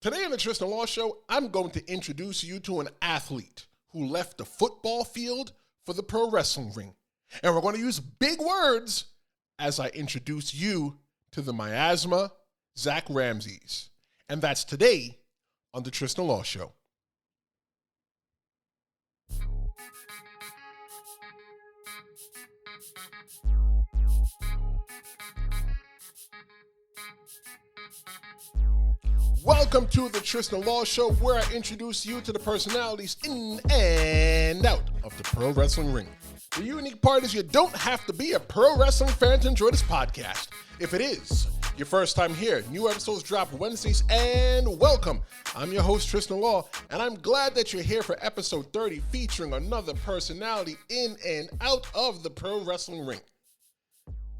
Today on the Tristen Law Show, I'm going to introduce you to an athlete who left the football field for the pro wrestling ring. And we're going to use big words as I introduce you to the Miasma, Zakk Ramses. And that's today on the Tristen Law Show. Welcome to the Tristen Law Show, where I introduce you to the personalities in and out of the pro wrestling ring. The unique part is you don't have to be a pro wrestling fan to enjoy this podcast. If it is your first time here, new episodes drop Wednesdays, and welcome. I'm your host, Tristen Law, and I'm glad that you're here for episode 30, featuring another personality in and out of the pro wrestling ring.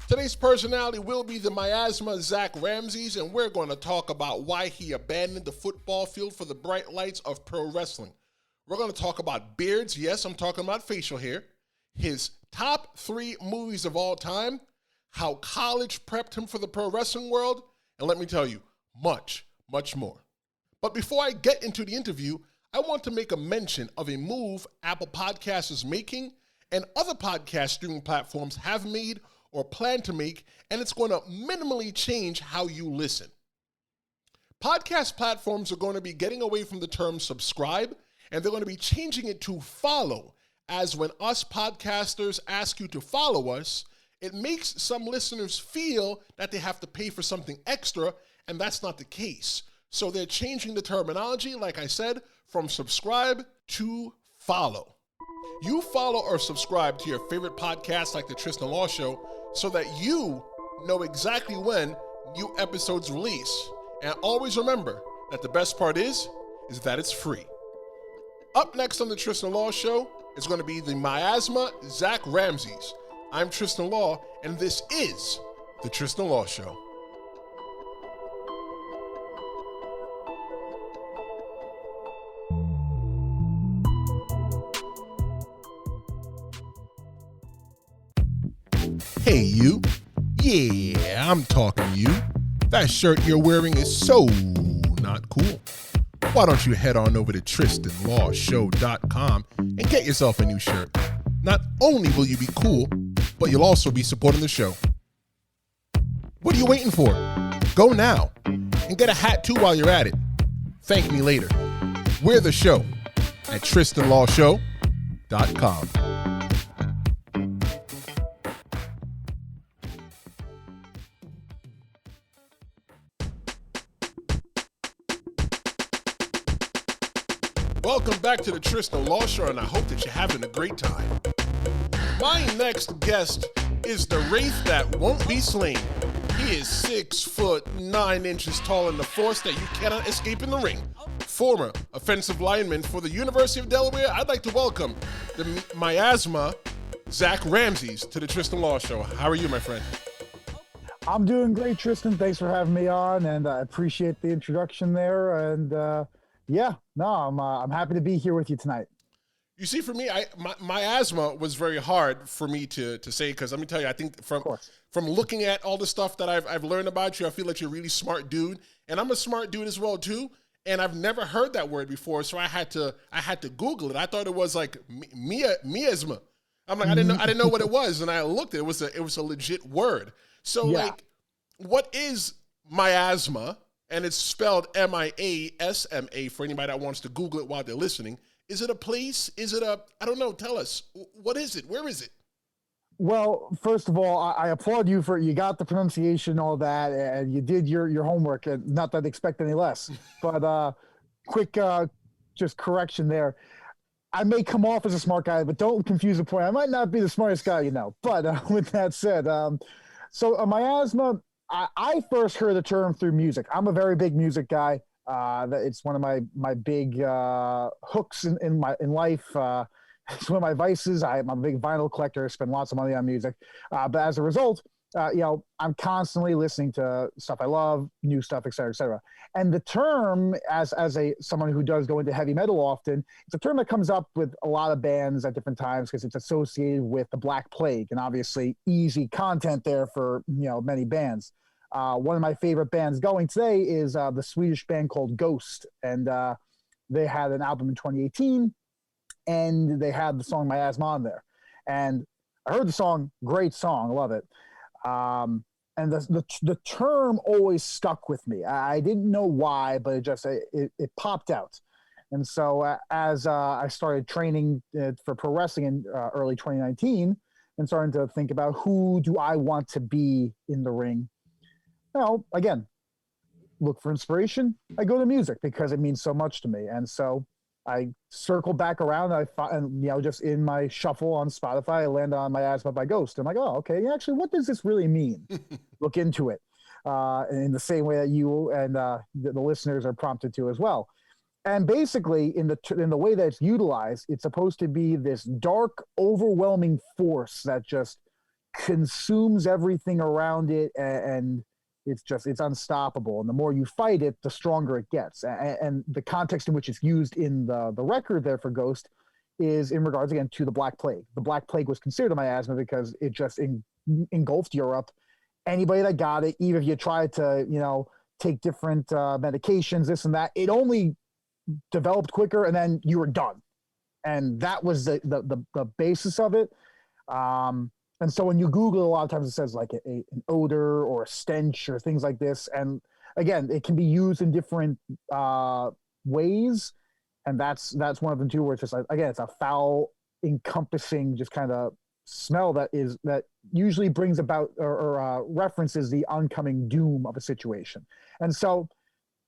Today's personality will be the Miasma, Zakk Ramses, and we're going to talk about why he abandoned the football field for the bright lights of pro wrestling. We're going to talk about beards. Yes, I'm talking about facial hair. His top 3 movies of all time, how college prepped him for the pro wrestling world, and let me tell you, much, much more. But before I get into the interview, I want to make a mention of a move Apple Podcasts is making and other podcast streaming platforms have made or plan to make, and it's going to minimally change how you listen. Podcast platforms are going to be getting away from the term subscribe, and they're going to be changing it to follow, as when us podcasters ask you to follow us, it makes some listeners feel that they have to pay for something extra, and that's not the case. So they're changing the terminology, like I said, from subscribe to follow. You follow or subscribe to your favorite podcast like the Tristen Law Show so that you know exactly when new episodes release. And always remember that the best part is that it's free. Up next on the Tristen Law Show is going to be the Miasma, Zakk Ramses. I'm Tristen Law, and this is the Tristen Law Show. Hey you, yeah, I'm talking to you. That shirt you're wearing is so not cool. Why don't you head on over to TristenLawShow.com and get yourself a new shirt. Not only will you be cool, but you'll also be supporting the show. What are you waiting for? Go now and get a hat too while you're at it. Thank me later. We're the show at TristenLawShow.com. Welcome back to the Tristen Law Show, and I hope that you're having a great time. My next guest is the wraith that won't be slain. He is 6'9" tall in the force that you cannot escape in the ring. Former offensive lineman for the University of Delaware, I'd like to welcome the Miasma, Zakk Ramses, to the Tristen Law Show. How are you, my friend? I'm doing great, Tristen. Thanks for having me on, and I appreciate the introduction there. And I'm happy to be here with you tonight. You see, for me, Miasma was very hard for me to say, because let me tell you, I think from looking at all the stuff that I've learned about you, I feel like you're a really smart dude, and I'm a smart dude as well too. And I've never heard that word before, so I had to Google it. I thought it was like miasma. I'm like, I didn't know what it was, and I looked at it. It was a legit word. So like, what is miasma? And it's spelled M-I-A-S-M-A for anybody that wants to Google it while they're listening. Is it a place? Is it I don't know. Tell us. What is it? Where is it? Well, first of all, I applaud you you got the pronunciation, all that, and you did your homework, and not that I expect any less. But quick just correction there. I may come off as a smart guy, but don't confuse the point. I might not be the smartest guy, But with that said, so miasma, I first heard the term through music. I'm a very big music guy. It's one of my big hooks in life. It's one of my vices. I'm a big vinyl collector. I spend lots of money on music. But as a result, I'm constantly listening to stuff I love, new stuff, et cetera, et cetera. And the term, as someone who does go into heavy metal often, it's a term that comes up with a lot of bands at different times because it's associated with the Black Plague, and obviously easy content there for many bands. One of my favorite bands going today is the Swedish band called Ghost, and they had an album in 2018, and they had the song Miasma on there. And I heard the song, great song, love it. And the term always stuck with me. I didn't know why, but it popped out. And so as I started training for pro wrestling in early 2019 and starting to think about who do I want to be in the ring, well, again, look for inspiration. I go to music because it means so much to me. And so I circle back around. And just in my shuffle on Spotify, I land on Miasma by Ghost. I'm like, oh, okay. Actually, what does this really mean? Look into it in the same way that you and the listeners are prompted to as well. And basically, in the way that it's utilized, it's supposed to be this dark, overwhelming force that just consumes everything around it, and it's unstoppable. And the more you fight it, the stronger it gets. And the context in which it's used in the record there for Ghost is in regards, again, to the Black Plague. The Black Plague was considered a miasma because it just engulfed Europe. Anybody that got it, even if you tried to, take different medications, this and that, it only developed quicker, and then you were done. And that was the basis of it. And so when you Google, a lot of times it says like an odor or a stench or things like this. And again, it can be used in different ways. And that's one of them too, where it's just like, again, it's a foul, encompassing, just kind of smell that usually brings about or references the oncoming doom of a situation. And so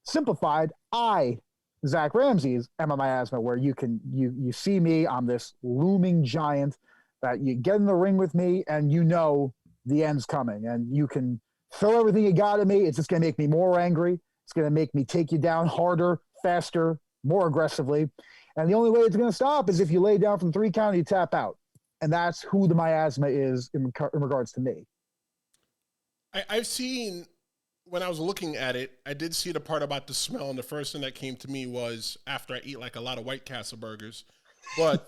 simplified, Zakk Ramses, am a miasma, where you see me, I'm this looming giant that you get in the ring with me and the end's coming, and you can throw everything you got at me. It's just going to make me more angry. It's going to make me take you down harder, faster, more aggressively. And the only way it's going to stop is if you lay down from 3 count and you tap out. And that's who the miasma is in regards to me. I've seen, when I was looking at it, I did see the part about the smell, and the first thing that came to me was after I eat like a lot of White Castle burgers. But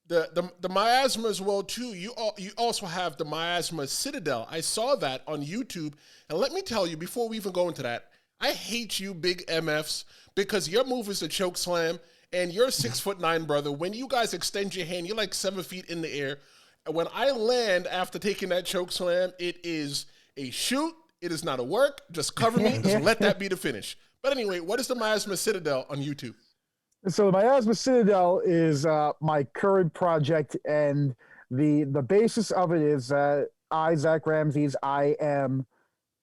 the miasma as well too. You also have the Miasma Citadel. I saw that on YouTube, and let me tell you, before we even go into that, I hate you big MFs because your move is a choke slam, and you're 6'9", brother. When you guys extend your hand, you're like 7 feet in the air. And when I land after taking that choke slam, it is a shoot. It is not a work. Just cover me. Just let that be the finish. But anyway, what is the Miasma Citadel on YouTube? So the Miasma Citadel is my current project, and the basis of it is I, Zakk Ramses, I am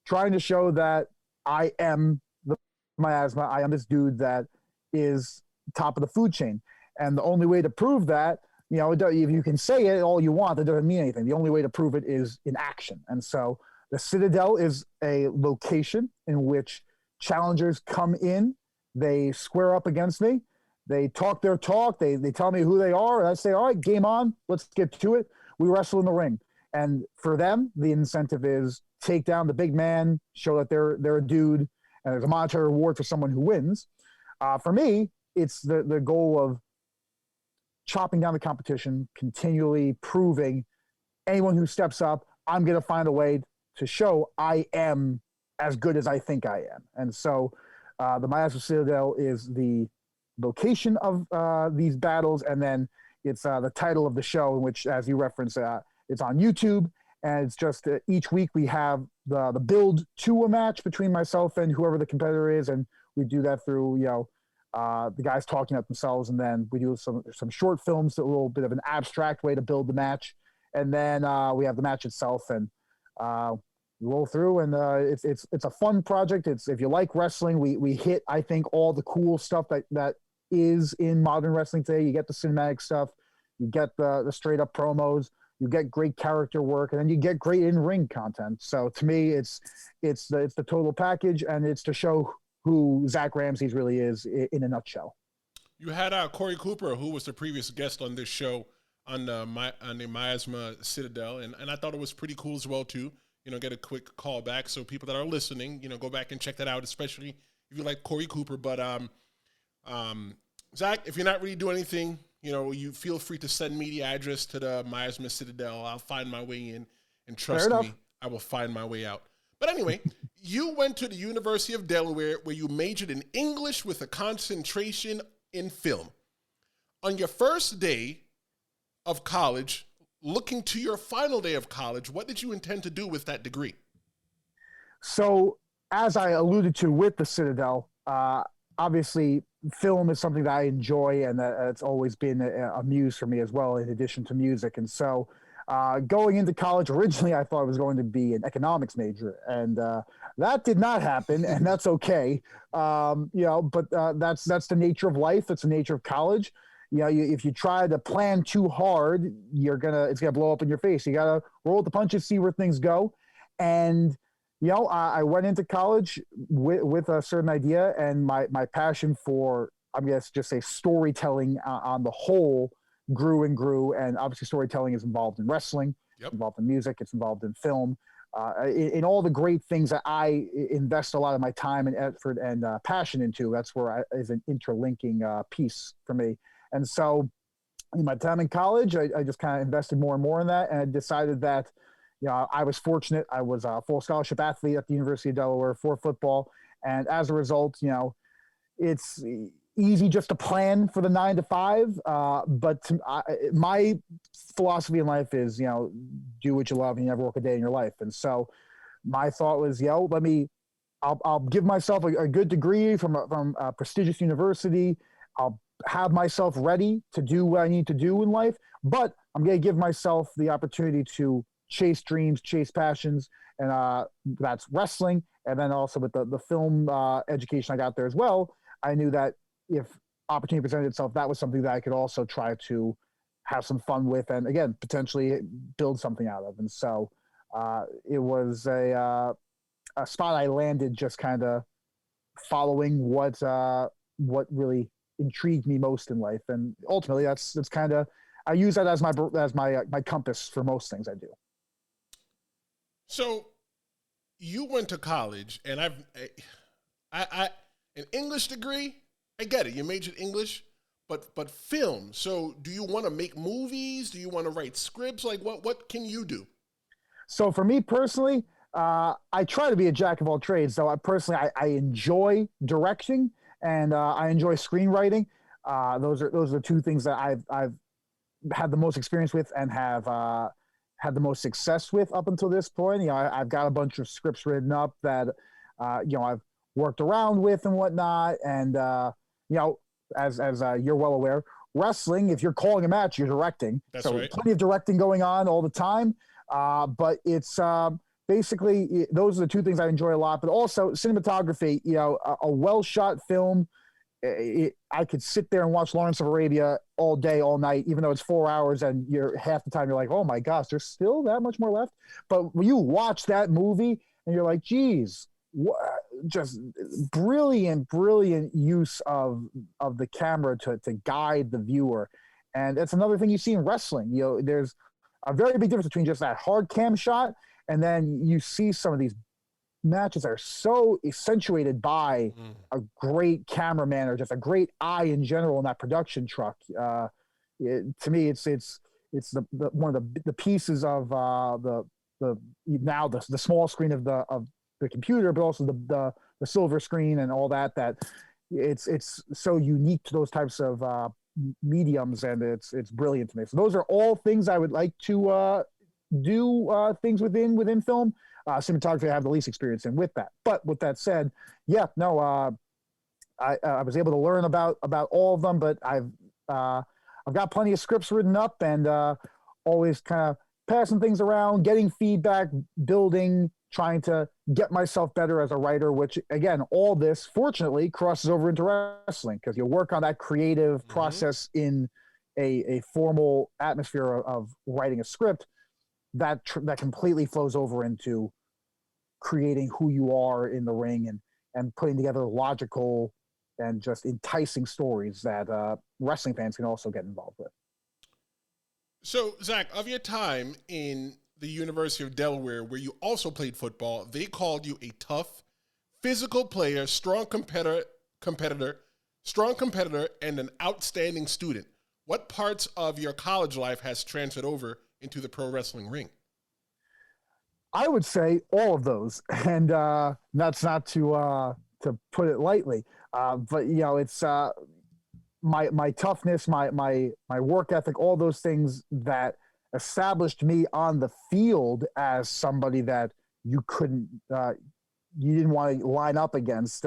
trying to show that I am the miasma. I am this dude that is top of the food chain. And the only way to prove that, if you can say it all you want, that doesn't mean anything. The only way to prove it is in action. And so the Citadel is a location in which challengers come in, they square up against me, they talk their talk, they tell me who they are, and I say, all right, game on, let's get to it. We wrestle in the ring. And for them, the incentive is take down the big man, show that they're a dude, and there's a monetary reward for someone who wins. For me, it's the goal of chopping down the competition, continually proving anyone who steps up, I'm going to find a way to show I am as good as I think I am. And so the Miasma Citadel is the location of these battles, and then it's the title of the show, in which, as you referenced, it's on YouTube, and it's just each week we have the build to a match between myself and whoever the competitor is, and we do that through the guys talking about themselves, and then we do some short films, a little bit of an abstract way to build the match, and then we have the match itself, and roll through, and it's a fun project. It's, if you like wrestling, we hit, I think, all the cool stuff that is in modern wrestling today. You get the cinematic stuff, you get the straight up promos, you get great character work, and then you get great in-ring content. So to me, it's the total package, and it's to show who Zakk Ramses really is in a nutshell. You had Corey Cooper, who was the previous guest on this show on the Miasma Citadel, and I thought it was pretty cool as well too. Get a quick call back, so people that are listening, go back and check that out, especially if you like Corey Cooper. But Zakk, if you're not really doing anything, you feel free to send me the address to the Miasma Citadel. I'll find my way in, and trust me, I will find my way out. But anyway, You went to the University of Delaware where you majored in English with a concentration in film. On your first day of college, looking to your final day of college, what did you intend to do with that degree? So, as I alluded to with the Citadel, obviously film is something that I enjoy, and it's always been a muse for me as well, in addition to music. And so, going into college, originally I thought I was going to be an economics major, and that did not happen, and that's okay. But that's the nature of life. It's the nature of college. If you try to plan too hard, it's gonna blow up in your face. You gotta roll with the punches, see where things go, and I went into college with a certain idea, and my passion for, I'm going to just say, storytelling on the whole grew and grew. And obviously storytelling is involved in wrestling, Yep. It's involved in music, it's involved in film, in all the great things that I invest a lot of my time and effort and passion into. That's where is an interlinking piece for me. And so in my time in college, I just kind of invested more and more in that, and I decided that I was fortunate. I was a full scholarship athlete at the University of Delaware for football. And as a result, it's easy just to plan for the 9 to 5. But my philosophy in life is, do what you love and you never work a day in your life. And so my thought was, I'll give myself a good degree from a prestigious university. I'll have myself ready to do what I need to do in life, but I'm going to give myself the opportunity to chase dreams, chase passions, and that's wrestling. And then also with the film education I got there as well, I knew that if opportunity presented itself, that was something that I could also try to have some fun with, and again, potentially build something out of. And so it was a spot I landed, just kind of following what really intrigued me most in life, and ultimately that's kind of, I use that as my compass for most things I do. So you went to college, and I an English degree. I get it. You majored English, but film. So do you want to make movies? Do you want to write scripts? Like what can you do? So for me personally, I try to be a jack of all trades. So I enjoy directing, and I enjoy screenwriting. Those are the two things that I've had the most experience with and have had the most success with up until this point. I've got a bunch of scripts written up that I've worked around with and whatnot. And as you're well aware, wrestling, if you're calling a match, you're directing. That's so right. Plenty of directing going on all the time. But it's basically, those are the two things I enjoy a lot. But also cinematography. A well shot film. I could sit there and watch Lawrence of Arabia all day, all night, even though it's 4 hours, and half the time you're like, oh my gosh, there's still that much more left. But when you watch that movie and you're like, geez, just brilliant use of the camera to guide the viewer. And that's another thing you see in wrestling. There's a very big difference between just that hard cam shot, and then you see some of these matches that are so accentuated by a great cameraman or just a great eye in general in that production truck. To me, it's the one of the pieces of the small screen of the computer, but also the silver screen and all that it's so unique to those types of mediums, and it's brilliant to me. So those are all things I would like to do things within film. Cinematography I have the least experience in with that. But with that said, I was able to learn about all of them, but I've got plenty of scripts written up, and always kind of passing things around, getting feedback, building, trying to get myself better as a writer, which again, all this fortunately crosses over into wrestling, because you work on that creative process in a formal atmosphere of writing a script that completely flows over into creating who you are in the ring, and putting together logical and just enticing stories that wrestling fans can also get involved with. So, Zakk, of your time in the University of Delaware, where you also played football, they called you a tough, physical player, strong competitor, and an outstanding student. What parts of your college life has transferred over into the pro wrestling ring? I would say all of those, and that's not to put it lightly. But you know, it's my toughness, my work ethic, all those things that established me on the field as somebody that you couldn't, you didn't want to line up against.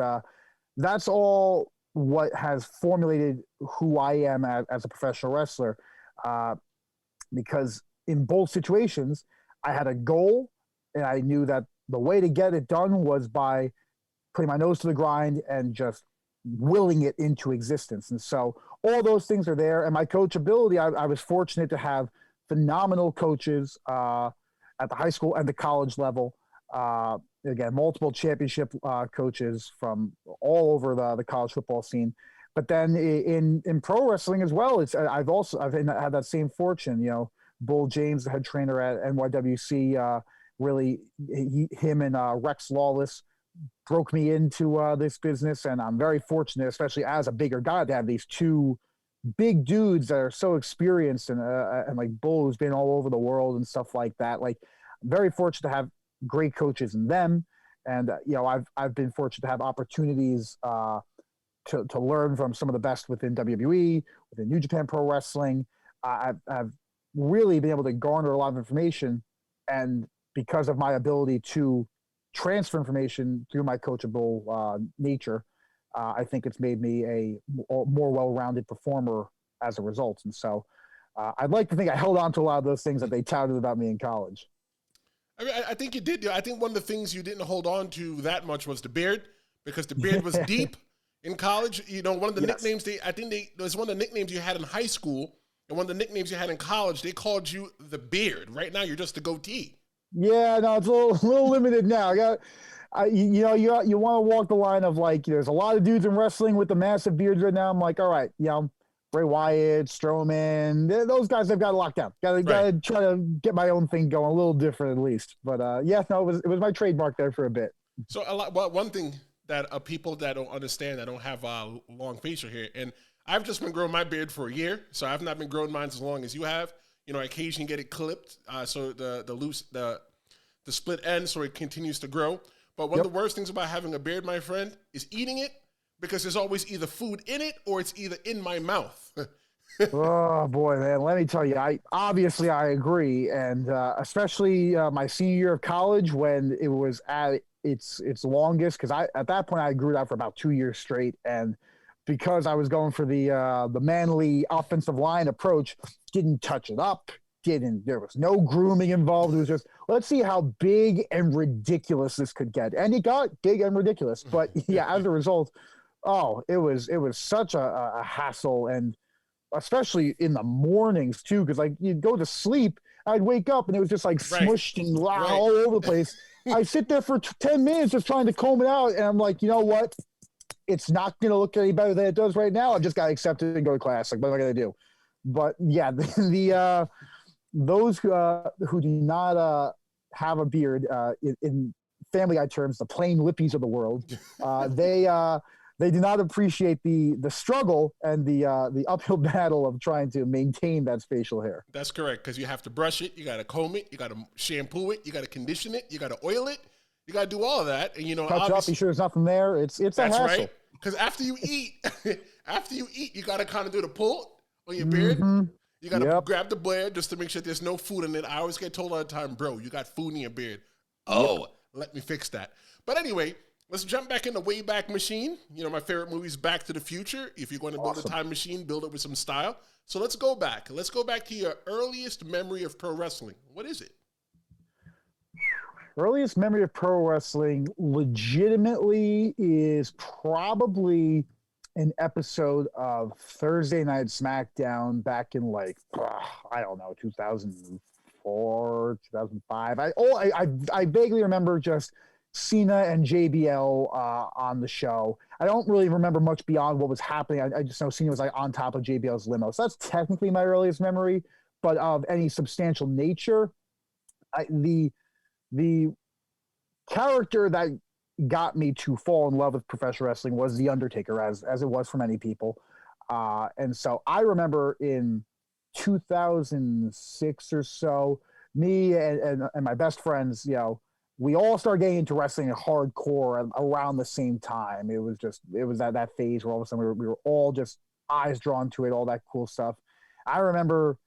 That's all what has formulated who I am as a professional wrestler. Because in both situations, I had a goal, and I knew that the way to get it done was by putting my nose to the grind and just willing it into existence. And so all those things are there. And my coachability, I was fortunate to have phenomenal coaches at the high school and the college level. Again, multiple championship coaches from all over the college football scene. But then in pro wrestling as well, I've had that same fortune. You know, Bull James, the head trainer at NYWC, really him and Rex Lawless broke me into this business, and I'm very fortunate, especially as a bigger guy, to have these two big dudes that are so experienced and like Bull, who's been all over the world and stuff like that. Like, I'm very fortunate to have great coaches in them, and you know, I've been fortunate to have opportunities to learn from some of the best within WWE, within New Japan Pro Wrestling. I've really been able to garner a lot of information, and because of my ability to transfer information through my coachable nature, I think it's made me a more well-rounded performer as a result. And so I'd like to think I held on to a lot of those things that they touted about me in college. I mean, I think you did. I think one of the things you didn't hold on to that much was the beard, because the beard was deep in college. You know, one of the nicknames there's one of the nicknames you had in high school, and one of the nicknames you had in college, they called you the beard. Right now, you're just the goatee. Yeah, no, it's a little limited now. You want to walk the line of, like, there's a lot of dudes in wrestling with the massive beards right now. I'm like, all right, you know, Bray Wyatt, Strowman, those guys have got it locked down. Got to try to get my own thing going a little different at least. But yeah, no, it was my trademark there for a bit. So one thing that people that don't understand, that don't have long facial hair, and I've just been growing my beard for a year, so I've not been growing mine as long as you have. You know, I occasionally get it clipped, so the split end, so it continues to grow. But one of the worst things about having a beard, my friend, is eating it, because there's always either food in it or it's either in my mouth. Oh boy, man! Let me tell you, I agree, and especially my senior year of college, when it was at its longest, because at that point I grew it out for about 2 years straight, and because I was going for the manly offensive line approach, didn't touch it up. There was no grooming involved. It was just, let's see how big and ridiculous this could get. And it got big and ridiculous. But yeah, as a result, it was such a hassle, and especially in the mornings too, because like you'd go to sleep, I'd wake up and it was just like smushed and all over the place. I sit there for 10 minutes just trying to comb it out, and I'm like, you know what? It's not going to look any better than it does right now. I've just got to accept it and go to class. Like, what am I going to do? But yeah, those who do not have a beard, in Family Guy terms, the plain lippies of the world, they do not appreciate the struggle and the uphill battle of trying to maintain that facial hair. That's correct, because you have to brush it, you got to comb it, you got to shampoo it, you got to condition it, you got to oil it, you got to do all of that, and you know, touch up, be sure there's nothing there. It's a hassle. That's right. Because after you eat, you got to kind of do the pull on your beard. Mm-hmm. You got to grab the blade just to make sure there's no food in it. I always get told all the time, bro, you got food in your beard. Oh, let me fix that. But anyway, let's jump back in the Wayback Machine. You know, my favorite movie is Back to the Future. If you're going to build a time machine, build it with some style. So let's go back. Let's go back to your earliest memory of pro wrestling. What is it? Earliest memory of pro wrestling legitimately is probably an episode of Thursday Night Smackdown back in, like, I don't know, 2004, 2005. I vaguely remember just Cena and JBL on the show. I don't really remember much beyond what was happening. I just know Cena was like on top of JBL's limo. So that's technically my earliest memory, but of any substantial nature, the character that got me to fall in love with professional wrestling was The Undertaker, as it was for many people. And so I remember in 2006 or so, me and my best friends, you know, we all started getting into wrestling hardcore around the same time. It was that phase where all of a sudden we were all just eyes drawn to it, all that cool stuff. I remember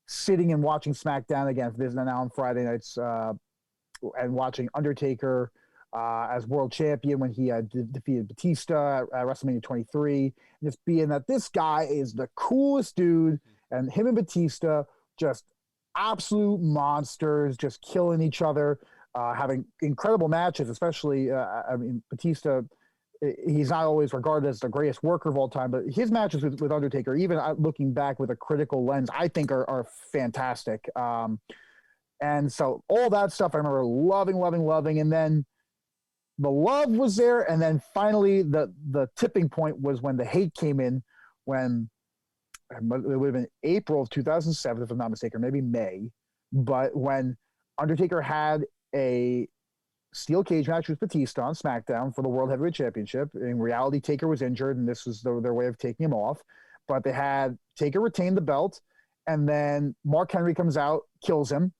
sitting and watching SmackDown again. This is now on Friday nights, and watching Undertaker as world champion when he defeated Batista at WrestleMania 23. And just being that this guy is the coolest dude, and him and Batista just absolute monsters, just killing each other, having incredible matches. Especially, I mean, Batista. He's not always regarded as the greatest worker of all time, but his matches with Undertaker, even looking back with a critical lens, I think are fantastic. And so all that stuff I remember loving. And then the love was there. And then finally the tipping point was when the hate came in, when it would have been April of 2007, if I'm not mistaken, or maybe May. But when Undertaker had a steel cage match with Batista on SmackDown for the World Heavyweight Championship. In reality, Taker was injured, and this was their way of taking him off. But they had Taker retain the belt, and then Mark Henry comes out, kills him,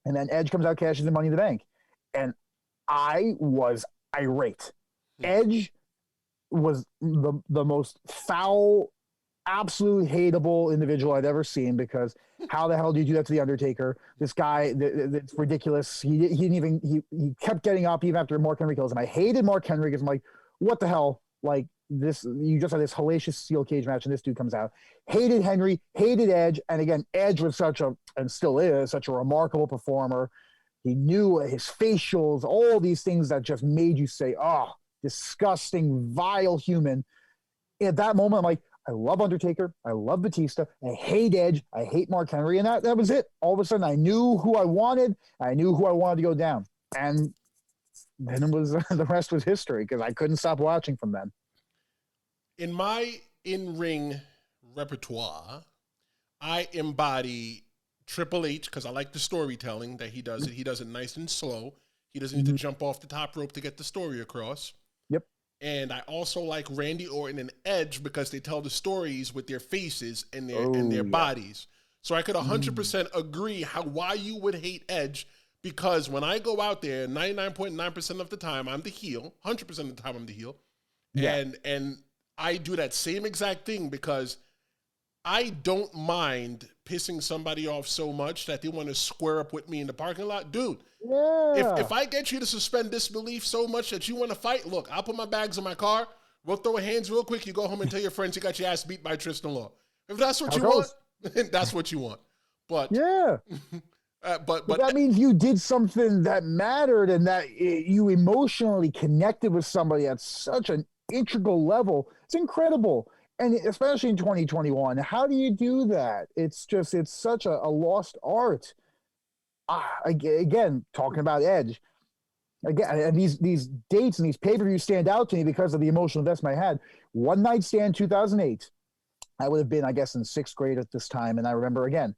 and then Edge comes out, cashes the Money in the Bank. And I was irate. Edge was the most foul, absolute hateable individual I'd ever seen, because how the hell do you do that to the Undertaker? This guy, it's ridiculous. He didn't even, he kept getting up even after Mark Henry kills him. I hated Mark Henry because I'm like, what the hell? Like this, you just had this hellacious steel cage match and this dude comes out. Hated Henry, hated Edge. And again, Edge was and still is such a remarkable performer. He knew his facials, all these things that just made you say, oh, disgusting, vile human. At that moment, I'm like, I love Undertaker. I love Batista. I hate Edge. I hate Mark Henry. And that was it. All of a sudden, I knew who I wanted. I knew who I wanted to go down. And then it was the rest was history, because I couldn't stop watching from then. In my in-ring repertoire, I embody Triple H, because I like the storytelling that he does. He does it nice and slow. He doesn't need to jump off the top rope to get the story across. Yep. And I also like Randy Orton and Edge, because they tell the stories with their faces and their bodies. So I could 100% agree why you would hate Edge, because when I go out there, 99.9% of the time I'm the heel, 100% of the time I'm the heel. Yeah. And I do that same exact thing, because I don't mind pissing somebody off so much that they want to square up with me in the parking lot. Dude, if I get you to suspend disbelief so much that you want to fight, look, I'll put my bags in my car, we'll throw hands real quick, you go home and tell your friends you got your ass beat by Tristen Law. If that's what you want, that's what you want. But yeah. but that means you did something that mattered, and that you emotionally connected with somebody at such an integral level. It's incredible. And especially in 2021, how do you do that? It's such a lost art. Again, talking about Edge, again, and these dates and these pay-per-views stand out to me because of the emotional investment I had. One Night Stand 2008. I would have been, I guess, in 6th grade at this time. And I remember, again,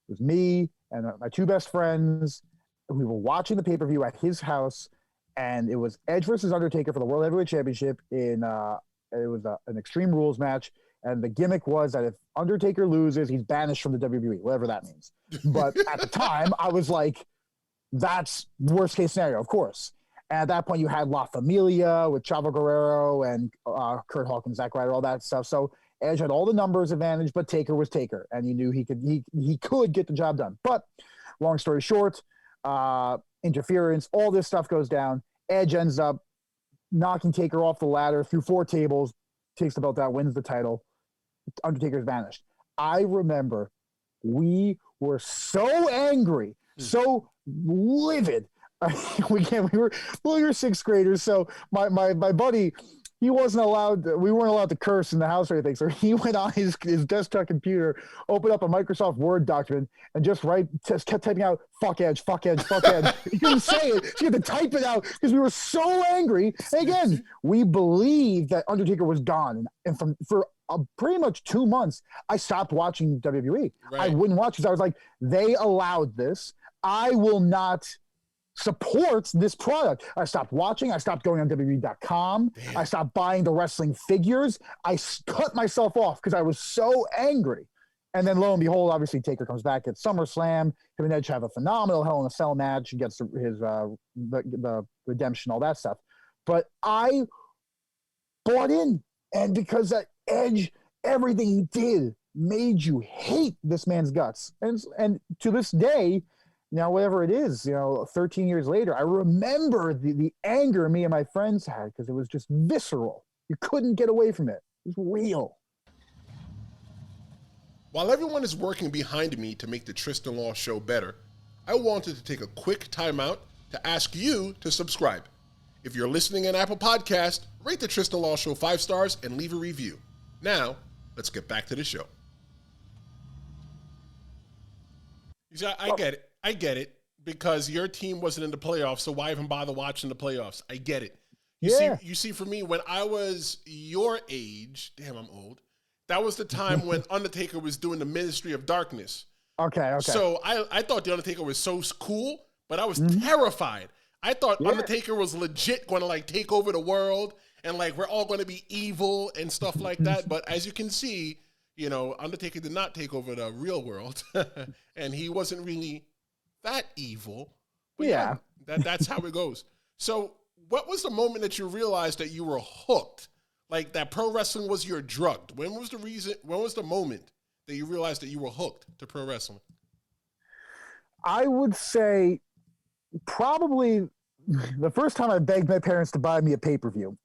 it was me and my two best friends. We were watching the pay-per-view at his house, and it was Edge versus Undertaker for the World Heavyweight Championship it was an Extreme Rules match, and the gimmick was that if Undertaker loses, he's banished from the WWE, whatever that means. But at the time, I was like, that's worst case scenario, of course. And at that point, you had La Familia with Chavo Guerrero and Kurt Hawkins, Zack Ryder, all that stuff. So Edge had all the numbers advantage, but Taker was Taker, and you knew he could get the job done. But long story short, interference, all this stuff goes down. Edge ends up knocking Taker off the ladder through 4 tables, takes the belt out, wins the title. Undertaker's vanished. I remember we were so angry, so livid. we were 6th graders, so my buddy, we weren't allowed to curse in the house or anything. So he went on his desktop computer, opened up a Microsoft Word document, and just kept typing out fuck Edge, fuck Edge, fuck Edge. He couldn't say it. So he had to type it out because we were so angry. And again, we believed that Undertaker was gone. And for pretty much 2 months, I stopped watching WWE. Right. I wouldn't watch because I was like, they allowed this. I will not support this product. I stopped watching. I stopped going on WWE.com. Damn. I stopped buying the wrestling figures. I cut myself off because I was so angry. And then lo and behold, obviously Taker comes back at SummerSlam. Him and Edge have a phenomenal Hell in a Cell match. He gets his the redemption, all that stuff. But I bought in, and because that Edge, everything he did made you hate this man's guts. And to this day, now whatever it is, 13 years later, I remember the anger me and my friends had because it was just visceral. You couldn't get away from it. It was real. While everyone is working behind me to make the Tristen Law Show better, I wanted to take a quick timeout to ask you to subscribe. If you're listening on Apple Podcast, rate the Tristen Law Show 5 stars and leave a review. Now, let's get back to the show. I get it, because your team wasn't in the playoffs, so why even bother watching the playoffs? I get it. You see, for me, when I was your age, damn, I'm old, that was the time when Undertaker was doing the Ministry of Darkness. Okay. So I thought the Undertaker was so cool, but I was terrified. I thought Undertaker was legit going to take over the world and we're all going to be evil and stuff like that. But as you can see, Undertaker did not take over the real world and he wasn't really that evil. But that's how it goes. So what was the moment that you realized that you were hooked? Like that pro wrestling was your drug? When was the moment that you realized that you were hooked to pro wrestling? I would say probably the first time I begged my parents to buy me a pay-per-view.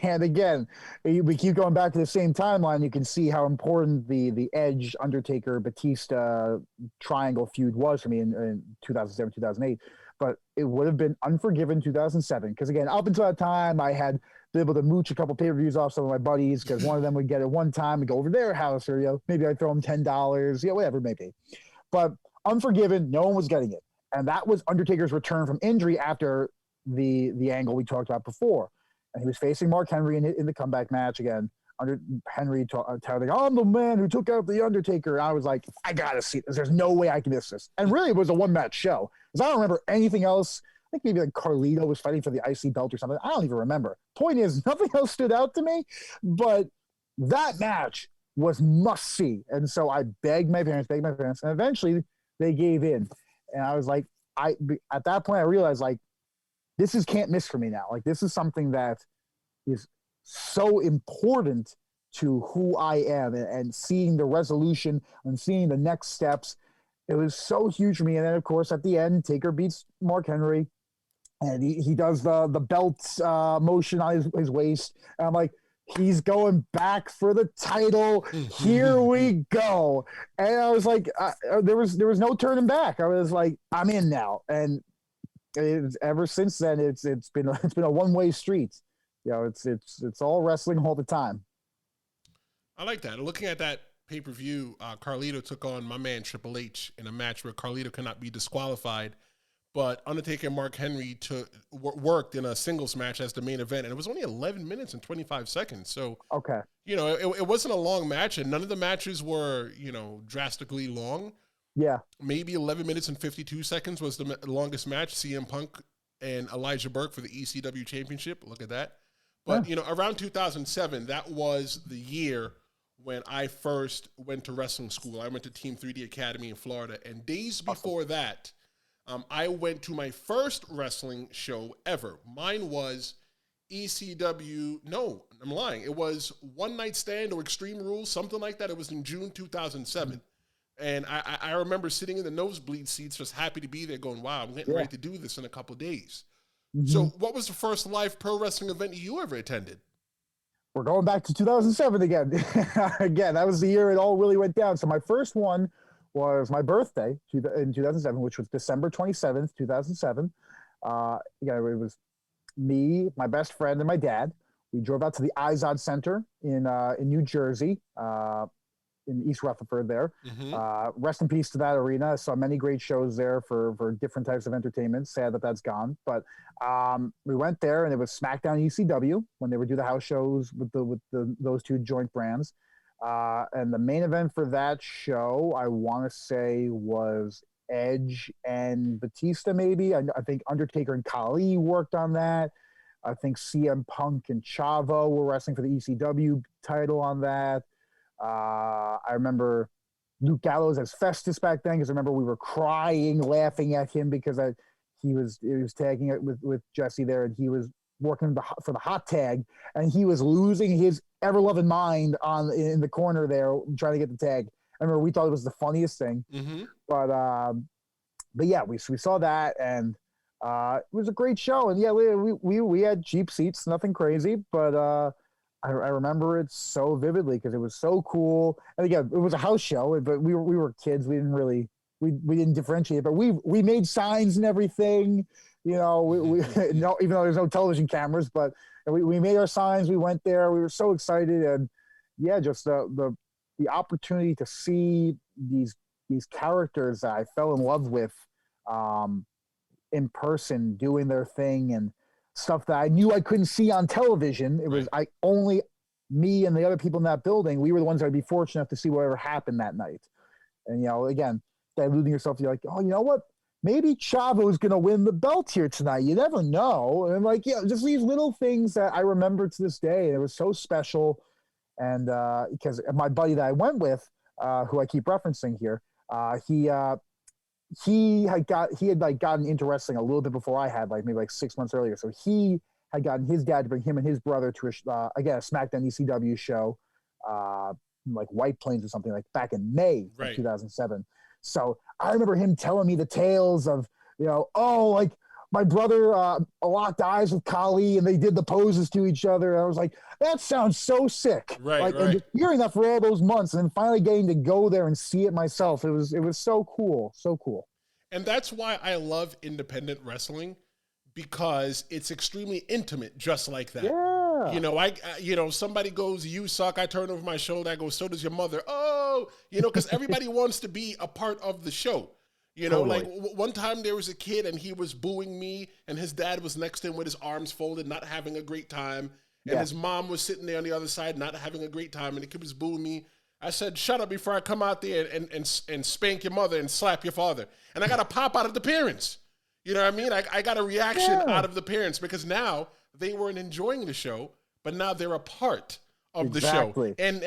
And again, we keep going back to the same timeline. You can see how important the Edge, Undertaker, Batista triangle feud was for me in 2007, 2008. But it would have been Unforgiven 2007. Because again, up until that time, I had been able to mooch a couple pay-per-views off some of my buddies because one of them would get it one time and go over their house or, maybe I'd throw them $10, whatever it may be. But Unforgiven, no one was getting it. And that was Undertaker's return from injury after the angle we talked about before. And he was facing Mark Henry in the comeback match again. Henry telling, I'm the man who took out the Undertaker. And I was like, I gotta see this. There's no way I can miss this. And really, it was a one-match show because I don't remember anything else. I think maybe Carlito was fighting for the IC belt or something. I don't even remember. Point is, nothing else stood out to me. But that match was must see. And so I begged my parents, and eventually they gave in. And I was like, at that point, I realized this is can't miss for me now. This is something that is so important to who I am and seeing the resolution and seeing the next steps. It was so huge for me. And then, of course, at the end, Taker beats Mark Henry and he does the belt motion on his waist. And I'm like, he's going back for the title. Here we go. And I was like, there was no turning back. I was like, I'm in now. And ever since then, it's been a one-way street. It's all wrestling all the time. I like that. Looking at that pay-per-view, Carlito took on my man Triple H in a match where Carlito could not be disqualified, but Undertaker and Mark Henry worked in a singles match as the main event, and it was only 11 minutes and 25 seconds. So, okay, it wasn't a long match, and none of the matches were, drastically long. Yeah. Maybe 11 minutes and 52 seconds was the longest match, CM Punk and Elijah Burke for the ECW Championship. Look at that. But, around 2007, that was the year when I first went to wrestling school. I went to Team 3D Academy in Florida. And days before that, I went to my first wrestling show ever. Mine was ECW. No, I'm lying. It was One Night Stand or Extreme Rules, something like that. It was in June 2007. And I remember sitting in the nosebleed seats, just happy to be there going, wow, I'm getting ready to do this in a couple of days. Mm-hmm. So what was the first live pro wrestling event you ever attended? We're going back to 2007 again. Again, that was the year it all really went down. So my first one was my birthday in 2007, which was December 27th, 2007. It was me, my best friend, and my dad. We drove out to the Izod Center in New Jersey, in East Rutherford there. Mm-hmm. Rest in peace to that arena. I saw many great shows there for different types of entertainment. Sad that that's gone. But we went there, and it was Smackdown ECW when they would do the house shows with those two joint brands. And the main event for that show, I want to say, was Edge and Batista, maybe. I think Undertaker and Khali worked on that. I think CM Punk and Chavo were wrestling for the ECW title on that. I remember Luke Gallows as Festus back then, because I remember we were crying, laughing at him because he was tagging it with Jesse there, and he was working for the hot tag, and he was losing his ever loving mind in the corner there trying to get the tag. I remember we thought it was the funniest thing, but yeah, we saw that, and it was a great show, and yeah, we had cheap seats, nothing crazy, but I remember it so vividly because it was so cool. And again, it was a house show, but we were kids. We didn't really we didn't differentiate, but we made signs and everything. You know, we no, even though there's no television cameras, but we made our signs. We went there. We were so excited, and yeah, just the opportunity to see these characters that I fell in love with in person doing their thing and stuff that I knew I couldn't see on television. It was only me and the other people in that building. We were the ones that would be fortunate enough to see whatever happened that night. And, you know, again, diluting yourself, you're like, oh, you know what? Maybe Chavo's going to win the belt here tonight. You never know. And like, yeah, just these little things that I remember to this day. And it was so special. And because my buddy that I went with, who I keep referencing here, he had gotten into wrestling a little bit before I had, like maybe like 6 months earlier. So he had gotten his dad to bring him and his brother to a SmackDown ECW show, like White Plains or something, like back in May of 2007. So I remember him telling me the tales of, you know, oh, like my brother locked eyes with Kali and they did the poses to each other. And I was like, that sounds so sick. And just hearing that for all those months and then finally getting to go there and see it myself. It was so cool. So cool. And that's why I love independent wrestling, because it's extremely intimate, just like that. Yeah. You know, somebody goes, you suck. I turn over my shoulder. I go, so does your mother. Oh, you know, because everybody wants to be a part of the show. You know, like one time there was a kid and he was booing me and his dad was next to him with his arms folded, not having a great time. And his mom was sitting there on the other side, not having a great time. And the kid was booing me. I said, shut up before I come out there and spank your mother and slap your father. And I got a pop out of the parents. You know what I mean? I got a reaction out of the parents because now they weren't enjoying the show, but now they're a part of the show. And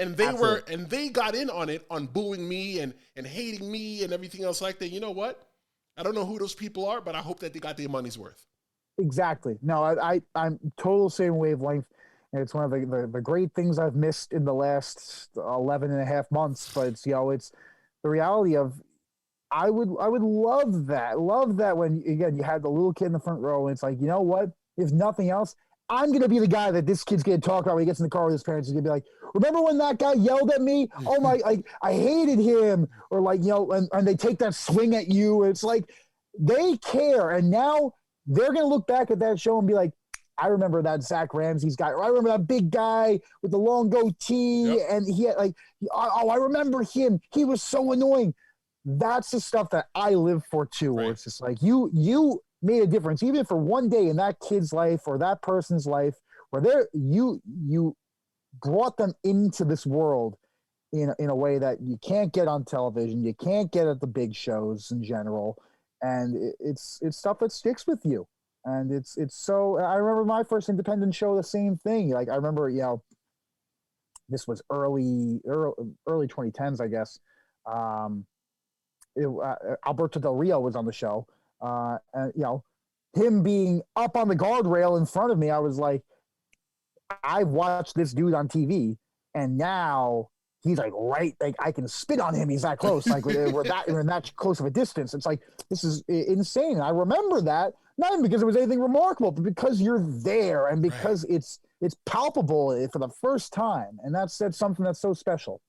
they got in on it, on booing me and hating me and everything else like that. You know what? I don't know who those people are, but I hope that they got their money's worth. Exactly. No, I'm total same wavelength. And it's one of the great things I've missed in the last 11 and a half months. But it's, you know, it's the reality of, I would love that when, again, you had the little kid in the front row and it's like, you know what, if nothing else, I'm going to be the guy that this kid's going to talk about when he gets in the car with his parents. He's going to be like, remember when that guy yelled at me? Oh my, like I hated him. Or like, you know, and they take that swing at you. It's like, they care. And now they're going to look back at that show and be like, I remember that Zakk Ramses guy, or I remember that big guy with the long goatee, and he had like, oh, I remember him. He was so annoying. That's the stuff that I live for too. Where it's just like you made a difference, even for one day in that kid's life or that person's life, where you brought them into this world in a way that you can't get on television, you can't get at the big shows in general, and it's stuff that sticks with you. And it's so, I remember my first independent show, the same thing. Like I remember, you know, this was early 2010s, I guess. Alberto Del Rio was on the show. And, you know, him being up on the guardrail in front of me, I was like, I've watched this dude on TV, and now he's like like I can spit on him. He's that close. Like we're that close of a distance. It's like, this is insane. And I remember that, not even because it was anything remarkable, but because you're there and because it's palpable for the first time. And that's something that's so special.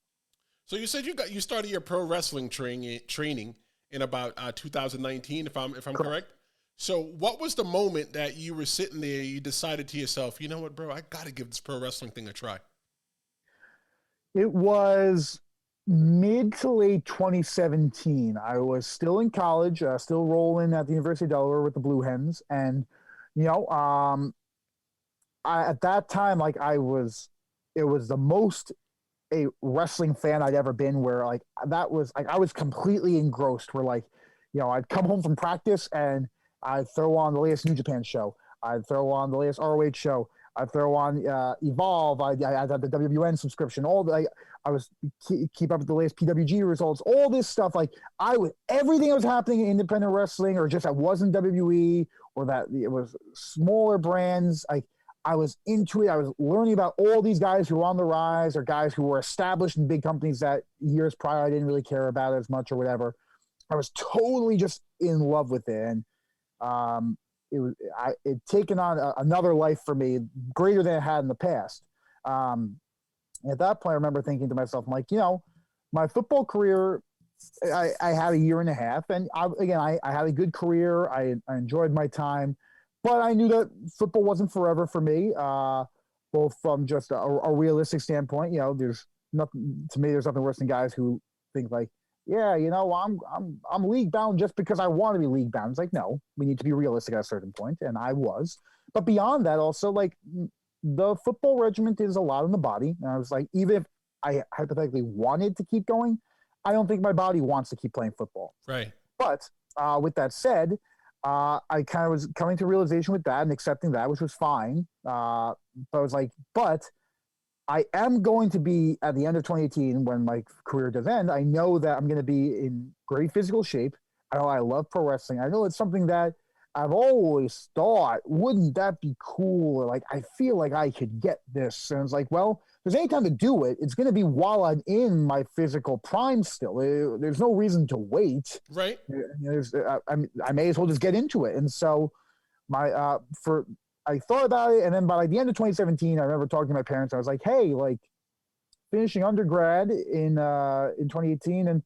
So you said you started your pro wrestling training in about 2019, if I'm correct. So what was the moment that you were sitting there, you decided to yourself, you know what, bro, I got to give this pro wrestling thing a try? It was mid to late 2017. I was still in college, still rolling at the University of Delaware with the Blue Hens. And, you know, at that time, like it was the most a wrestling fan I'd ever been, where like that was like, I was completely engrossed, where like, you know, I'd come home from practice and I'd throw on the latest New Japan show. I'd throw on the latest ROH show. I'd throw on Evolve. I had the WWN subscription. I was keep up with the latest PWG results, all this stuff. Like everything that was happening in independent wrestling, or just that wasn't WWE, or that it was smaller brands. I was into it. I was learning about all these guys who were on the rise, or guys who were established in big companies that years prior I didn't really care about as much or whatever. I was totally just in love with it, and it taken on another life for me, greater than it had in the past. At that point, I remember thinking to myself, I'm like, my football career, I had a year and a half, and I had a good career. I enjoyed my time, but I knew that football wasn't forever for me, both from just a realistic standpoint. There's nothing to me. There's nothing worse than guys who think like, yeah, I'm league bound just because I want to be league bound. It's like, no, we need to be realistic at a certain point, and I was. But beyond that, also, like, the football regiment is a lot on the body. And I was like, even if I hypothetically wanted to keep going, I don't think my body wants to keep playing football. Right. But with that said, I kind of was coming to realization with that and accepting that, which was fine. But I was like, but I am going to be, at the end of 2018, when my career does end, I know that I'm going to be in great physical shape. I know I love pro wrestling. I know it's something that I've always thought, wouldn't that be cool? Or like, I feel like I could get this. And it's like, well, if there's any time to do it, it's going to be while I'm in my physical prime still. There's no reason to wait. Right. I may as well just get into it. And so I thought about it, and then by the end of 2017, I remember talking to my parents. I was like, "Hey, like, finishing undergrad in 2018, and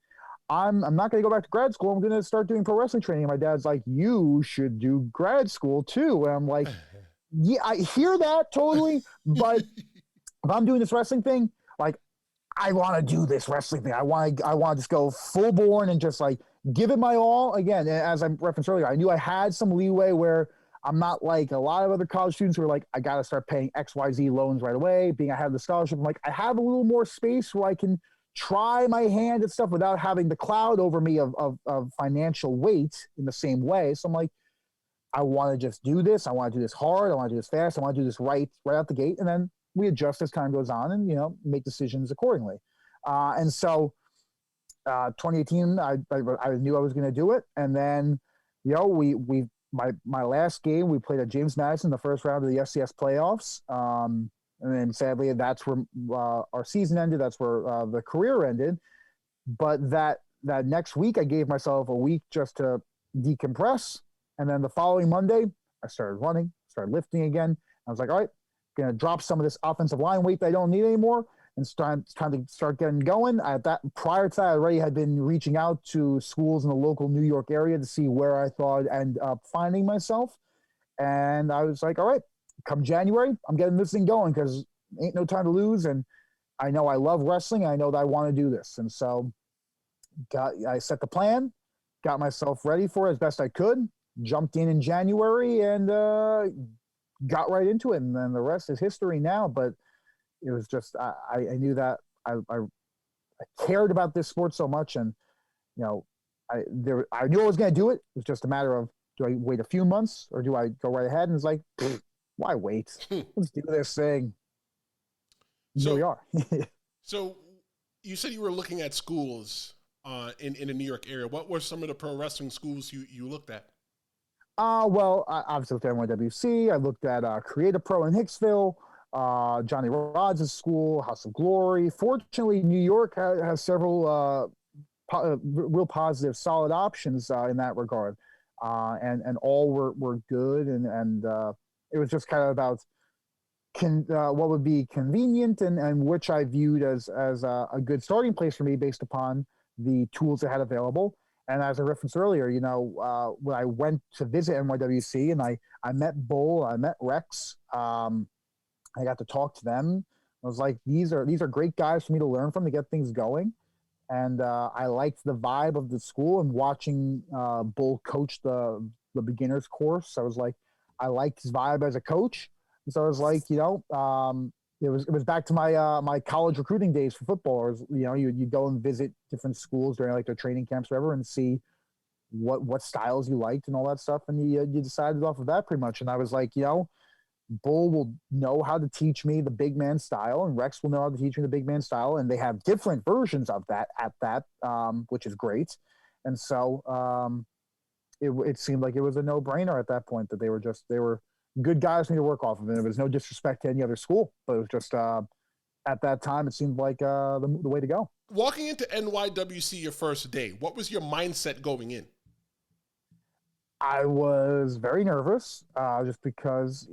I'm not going to go back to grad school. I'm going to start doing pro wrestling training." And my dad's like, "You should do grad school too." And I'm like, "Yeah, I hear that totally, but if I'm doing this wrestling thing, like, I want to do this wrestling thing. I want to just go full born and just like give it my all." Again, as I referenced earlier, I knew I had some leeway where I'm not like a lot of other college students who are like, I got to start paying XYZ loans right away. Being I have the scholarship, I'm like, I have a little more space where I can try my hand at stuff without having the cloud over me of financial weight in the same way. So I'm like, I want to just do this. I want to do this hard. I want to do this fast. I want to do this right out the gate. And then we adjust as time goes on and, make decisions accordingly. And so 2018, I knew I was going to do it. And then, my last game, we played at James Madison, the first round of the FCS playoffs. And then sadly, that's where our season ended. That's where the career ended. But that next week, I gave myself a week just to decompress. And then the following Monday, I started running, started lifting again. I was like, all right, going to drop some of this offensive line weight that I don't need anymore. And it's time to start getting going. Prior to that, I already had been reaching out to schools in the local New York area to see where I thought I'd end up finding myself. And I was like, all right, come January, I'm getting this thing going because ain't no time to lose. And I know I love wrestling. I know that I want to do this. And so I set the plan, got myself ready for it as best I could, jumped in January, and got right into it. And then the rest is history now. But it was just, I knew that I cared about this sport so much, and I knew I was going to do it. It was just a matter of, do I wait a few months or do I go right ahead? And it's like, why wait? Let's do this thing. So we are. So you said you were looking at schools in the New York area. What were some of the pro wrestling schools you looked at? Well, I obviously looked at NYWC. I looked at Creative Pro in Hicksville. Johnny Rods' school, House of Glory. Fortunately, New York has several real positive, solid options in that regard, and all were good, and it was just kind of about what would be convenient and which I viewed as a good starting place for me based upon the tools I had available. And as I referenced earlier, when I went to visit NYWC and I met Bull, I met Rex. I got to talk to them. I was like, these are great guys for me to learn from to get things going. And I liked the vibe of the school and watching Bull coach the beginners course. I was like, I liked his vibe as a coach. And so I was like, it was back to my my college recruiting days for football. You go and visit different schools during like their training camps or whatever and see what styles you liked and all that stuff. And you decided off of that pretty much. And I was like, Bull will know how to teach me the big man style, and Rex will know how to teach me the big man style, and they have different versions of that at that, which is great. And so it seemed like it was a no brainer at that point that they were good guys for me to work off of, and there was no disrespect to any other school, but it was just at that time it seemed like the way to go. Walking into NYWC your first day, what was your mindset going in? I was very nervous, just because,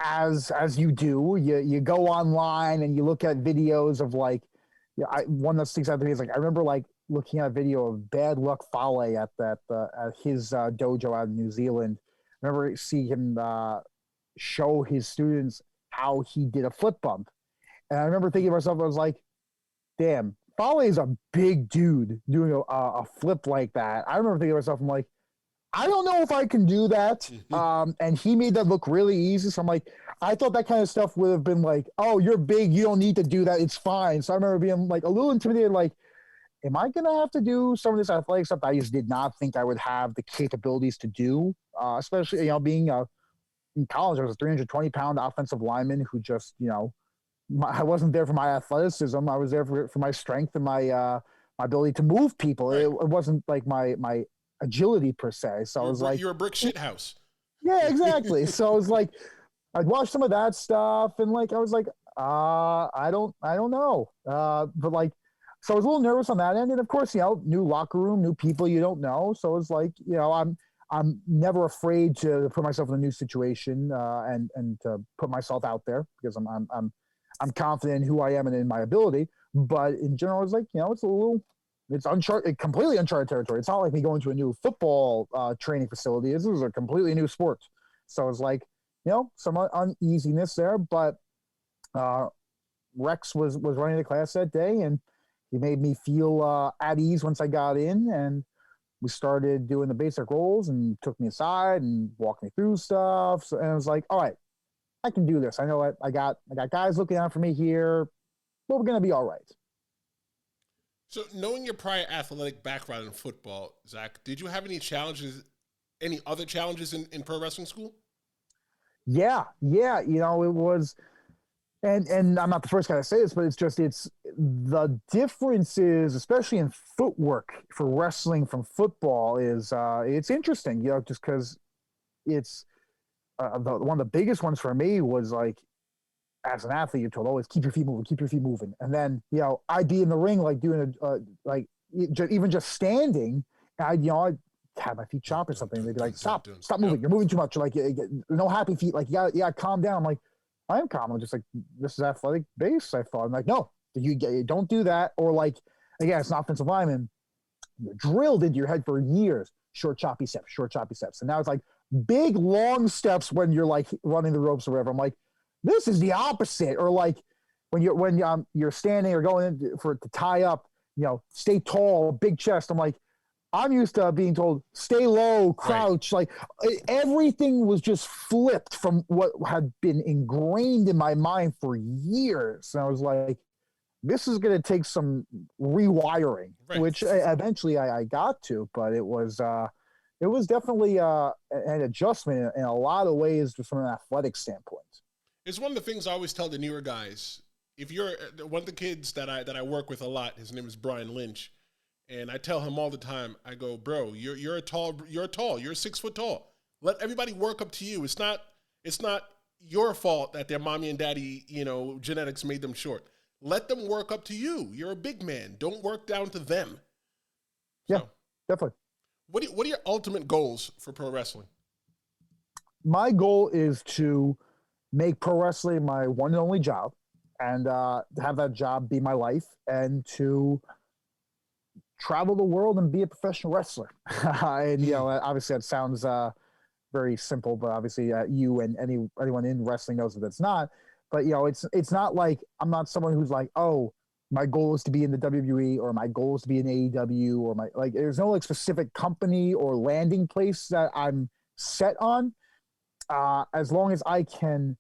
as you do, you go online and you look at videos of like, one that sticks out to me is like, I remember like looking at a video of Bad Luck Fale at his dojo out in New Zealand. I remember seeing him show his students how he did a flip bump, and I remember thinking to myself, I was like, damn, Fale is a big dude doing a flip like that. I remember thinking to myself, I'm like, I don't know if I can do that. And he made that look really easy. So I'm like, I thought that kind of stuff would have been like, oh, you're big, you don't need to do that, it's fine. So I remember being like a little intimidated, like, am I going to have to do some of this athletic stuff that I just did not think I would have the capabilities to do? Especially, being in college, I was a 320-pound offensive lineman who just, I wasn't there for my athleticism. I was there for my strength and my ability to move people. Right. It wasn't like my agility per se. So I was like, you're a brick shit house. Yeah, exactly. So I was like, I'd watch some of that stuff, and like I was like, I don't know. But like, so I was a little nervous on that end, and of course, new locker room, new people you don't know. So it's like, I'm never afraid to put myself in a new situation, and to put myself out there, because I'm confident in who I am and in my ability. But in general, I was like, it's completely uncharted territory. It's not like me going to a new football training facility. This is a completely new sport. So it's like, some uneasiness there, but Rex was running the class that day, and he made me feel at ease once I got in, and we started doing the basic rolls, and took me aside and walked me through stuff. So, and I was like, all right, I can do this. I know I got guys looking out for me here, but we're going to be all right. So, knowing your prior athletic background in football, Zakk, did you have any other challenges in pro wrestling school? Yeah. It was, and I'm not the first guy to say this, but it's the differences, especially in footwork for wrestling from football, is it's interesting, just because it's one of the biggest ones for me was like, as an athlete, you're told always keep your feet moving. And then, I'd be in the ring, like doing even just standing, I'd have my feet chopped or something. They'd be like, stop moving. You're moving too much. Like, no happy feet. Like, you gotta calm down. I'm like, I am calm. I'm just like, this is athletic base, I thought. I'm like, no, you don't do that. Or like, again, it's an offensive lineman. You're drilled into your head for years. Short, choppy steps. And now it's like big, long steps when you're like running the ropes or whatever. I'm like, this is the opposite. Or like when you're standing or going in to tie up, stay tall, big chest. I'm like, I'm used to being told stay low, crouch. Right. Like everything was just flipped from what had been ingrained in my mind for years. And I was like, this is going to take some rewiring, which eventually I got to, but it was definitely an adjustment in a lot of ways from an athletic standpoint. It's one of the things I always tell the newer guys. If you're one of the kids that I work with a lot, his name is Brian Lynch, and I tell him all the time, I go, bro, you're tall, you're 6 foot tall. Let everybody work up to you. It's not your fault that their mommy and daddy, genetics made them short. Let them work up to you. You're a big man. Don't work down to them. Yeah, definitely. What are your ultimate goals for pro wrestling? My goal is to make pro wrestling my one and only job, and have that job be my life, and to travel the world and be a professional wrestler. And obviously that sounds very simple, but obviously you and anyone in wrestling knows that that's not. But it's not like I'm not someone who's like, oh, my goal is to be in the WWE, or my goal is to be in AEW, or there's no like specific company or landing place that I'm set on. As long as I can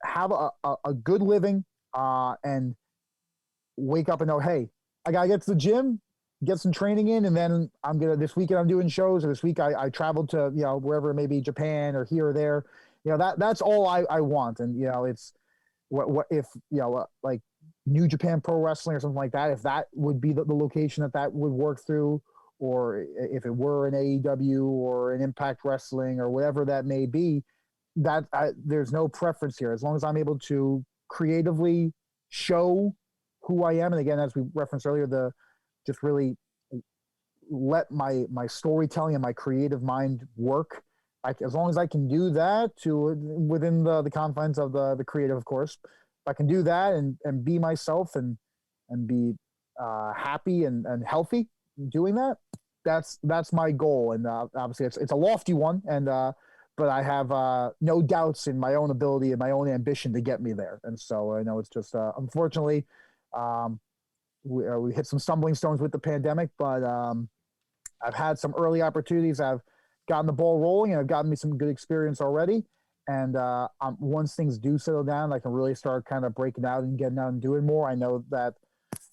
have a good living, and wake up and know, hey, I gotta get to the gym. get some training in, and then this weekend I'm doing shows, or this week I traveled to, wherever it may be, Japan or here or there. That's all I want. And, it's what if, like New Japan Pro Wrestling or something like that, if that would be the location that would work through, or if it were an AEW or an Impact Wrestling or whatever that may be, there's no preference here. As long as I'm able to creatively show who I am. And again, as we referenced earlier, just really let my storytelling and my creative mind work. As long as I can do that within the confines of the creative, of course, if I can do that and be myself and be happy and healthy doing that, that's my goal. And obviously it's a lofty one, and but I have no doubts in my own ability and my own ambition to get me there. And so I know it's just unfortunately we hit some stumbling stones with the pandemic, but I've had some early opportunities. I've gotten the ball rolling, and I've gotten me some good experience already. And once things do settle down, I can really start kind of breaking out and getting out and doing more. I know that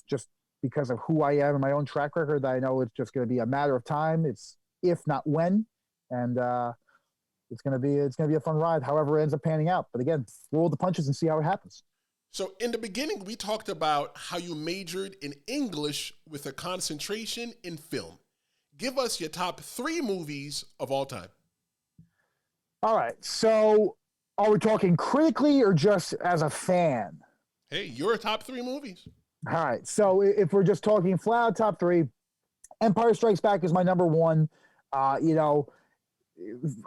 just because of who I am and my own track record, that I know it's just going to be a matter of time. It's if not when, and it's going to be a fun ride, however it ends up panning out. But again, roll the punches and see how it happens. So in the beginning, we talked about how you majored in English with a concentration in film. Give us your top 3 movies of all time. All right. So are we talking critically or just as a fan? Hey, your top 3 movies. All right. So if we're just talking flat out top 3, Empire Strikes Back is my number 1.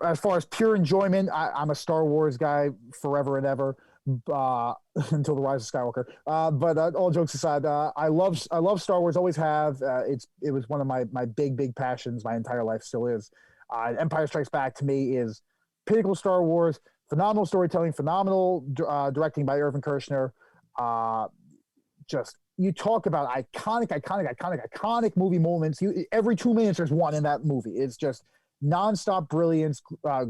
As far as pure enjoyment, I'm a Star Wars guy forever and ever, until the Rise of Skywalker. But all jokes aside, I love Star Wars. Always have. It was one of my big passions. My entire life still is. Empire Strikes Back to me is pinnacle Star Wars. Phenomenal storytelling, phenomenal directing by Irvin Kershner. Just you talk about iconic movie moments. Every 2 minutes there's one in that movie. It's just nonstop brilliance,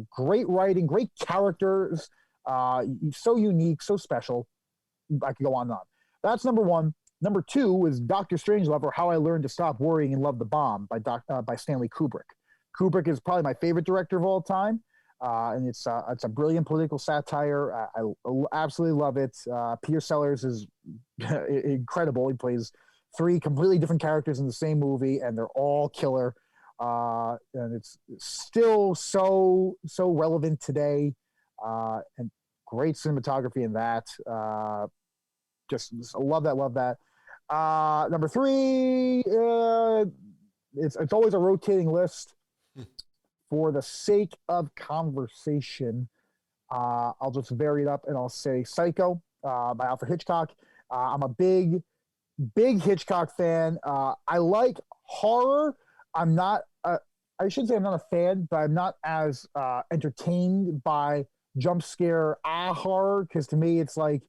great writing, great characters, so unique, so special. I could go on and on. That's number 1. Number 2 is Dr. Strangelove, or How I Learned to Stop Worrying and Love the Bomb by Stanley Kubrick. Kubrick is probably my favorite director of all time, and it's a brilliant political satire. I absolutely love it. Peter Sellers is incredible. He plays 3 completely different characters in the same movie, and they're all killer. And it's still so relevant today, and great cinematography in that. Just love that. Number 3, it's always a rotating list. For the sake of conversation, I'll just vary it up and I'll say Psycho by Alfred Hitchcock. I'm a big Hitchcock fan. I like horror. I'm not I shouldn't say I'm not a fan, but I'm not as entertained by jump scare horror, because to me it's like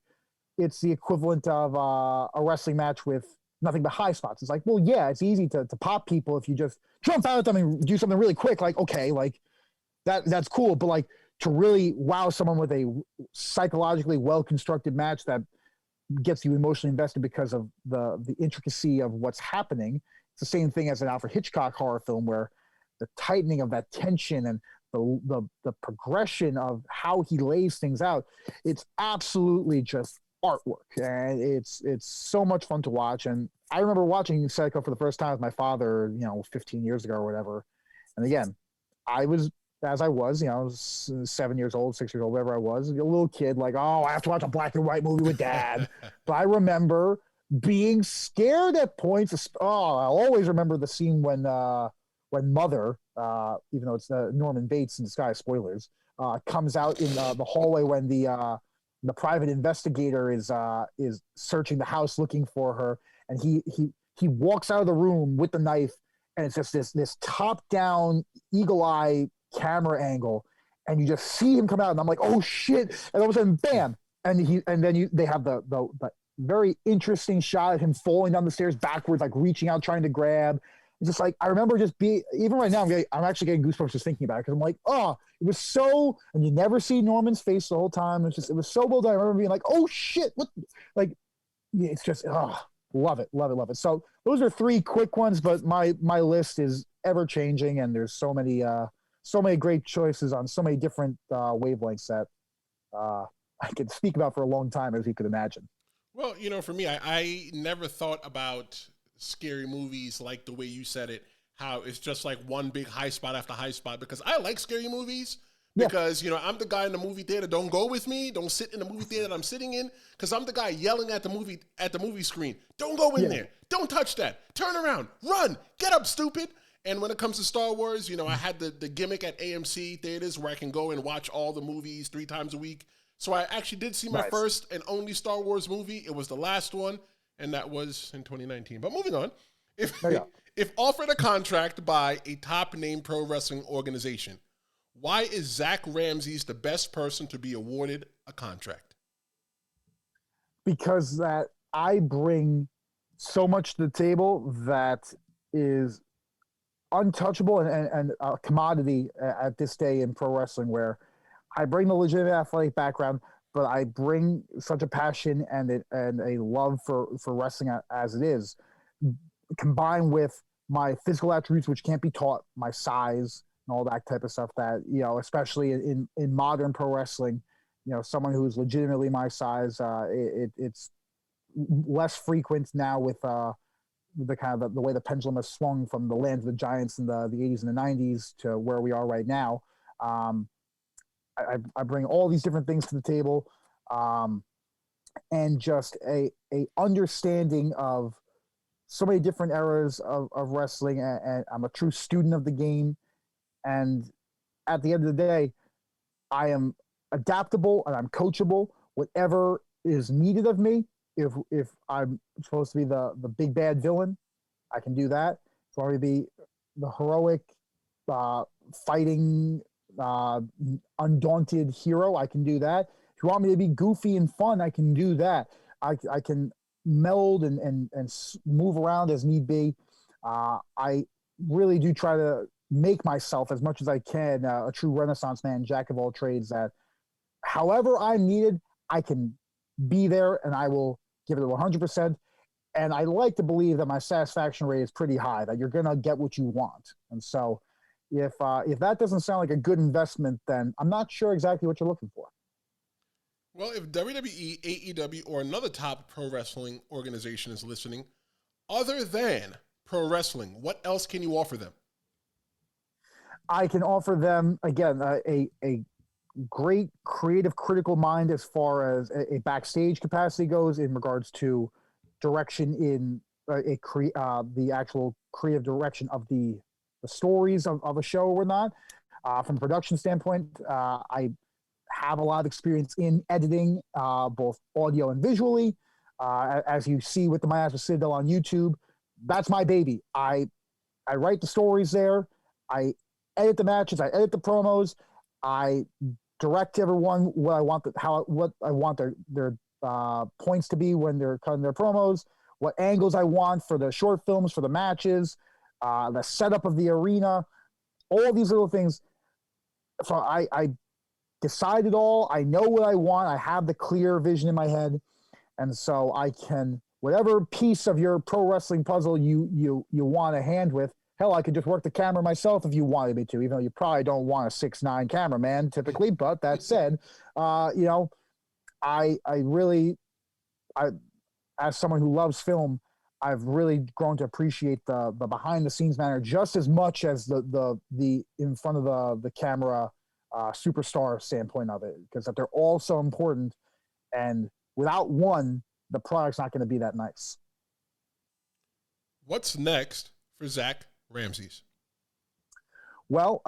it's the equivalent of a wrestling match with nothing but high spots. It's like, well, yeah, it's easy to pop people if you just jump out at them and do something really quick. Like, okay, like that's cool, but like to really wow someone with a psychologically well-constructed match that gets you emotionally invested because of the intricacy of what's happening. It's the same thing as an Alfred Hitchcock horror film, where the tightening of that tension and the progression of how he lays things out, it's absolutely just artwork, and it's so much fun to watch. And I remember watching Psycho for the first time with my father, 15 years ago or whatever. And again, I was 7 years old, 6 years old, whatever I was, a little kid, like, oh, I have to watch a black and white movie with Dad. But I remember being scared at points. I'll always remember the scene when Mother, even though it's Norman Bates in disguise, spoilers, comes out in the hallway when the private investigator is searching the house looking for her, and he walks out of the room with the knife, and it's just this top down eagle eye camera angle, and you just see him come out, and I'm like, oh shit! And all of a sudden, bam! And then they have the very interesting shot of him falling down the stairs backwards, like reaching out, trying to grab. It's just like, I remember even right now, I'm actually getting goosebumps just thinking about it, because I'm like, oh, it was so, and you never see Norman's face the whole time. It was so well done. I remember being like, oh shit, what? Like, it's just, Love it, love it, love it. So those are three quick ones, but my list is ever changing, and there's so many great choices on so many different wavelengths that I could speak about for a long time, as you could imagine. Well, for me, I never thought about scary movies like the way you said it, how it's just like one big high spot after high spot, because I like scary movies because, I'm the guy in the movie theater. Don't go with me. Don't sit in the movie theater that I'm sitting in, because I'm the guy yelling at the movie screen. Don't go in there. Don't touch that. Turn around. Run. Get up, stupid. And when it comes to Star Wars, I had the gimmick at AMC theaters where I can go and watch all the movies 3 times a week. So I actually did see my first and only Star Wars movie. It was the last one, and that was in 2019. But moving on, if offered a contract by a top-name pro wrestling organization, why is Zakk Ramses the best person to be awarded a contract? Because that I bring so much to the table that is untouchable and a commodity at this day in pro wrestling, where I bring the legitimate athletic background, but I bring such a passion and a love for wrestling as it is, combined with my physical attributes, which can't be taught, my size and all that type of stuff that, especially in modern pro wrestling, someone who's legitimately my size, it's less frequent now with the kind of the way the pendulum has swung from the land of the giants in the 80s and the 90s to where we are right now. I bring all these different things to the table, and just a understanding of so many different eras of wrestling, and I'm a true student of the game. And at the end of the day, I am adaptable and I'm coachable. Whatever is needed of me, if I'm supposed to be the big bad villain, I can do that. If I want to be the heroic, fighting, undaunted hero, I can do that. If you want me to be goofy and fun, I can do that. I can meld and move around as need be. I really do try to make myself as much as I can a true Renaissance man, jack of all trades, that however I'm needed, I can be there and I will give it 100%. And I like to believe that my satisfaction rate is pretty high, that you're going to get what you want. And so if that doesn't sound like a good investment, then I'm not sure exactly what you're looking for. Well, if WWE, AEW, or another top pro wrestling organization is listening, other than pro wrestling, what else can you offer them? I can offer them, again, a great creative, critical mind as far as a backstage capacity goes, in regards to direction in the actual creative direction of the stories of a show or not. From a production standpoint, I have a lot of experience in editing, both audio and visually. As you see with the Miasma Citadel on YouTube, that's my baby. I write the stories there. I edit the matches. I edit the promos. I direct everyone what I want their points to be when they're cutting their promos, what angles I want for the short films, for the matches, the setup of the arena, all these little things. So I decide it all. I know what I want. I have the clear vision in my head. And so I can, whatever piece of your pro wrestling puzzle you want a hand with, hell, I could just work the camera myself if you wanted me to, even though you probably don't want a 6'9" cameraman typically. But that said, I really, as someone who loves film, I've really grown to appreciate the behind the scenes manner just as much as the in front of the camera superstar standpoint of it, because they're all so important, and without one, the product's not going to be that nice. What's next for Zakk Ramses? Well,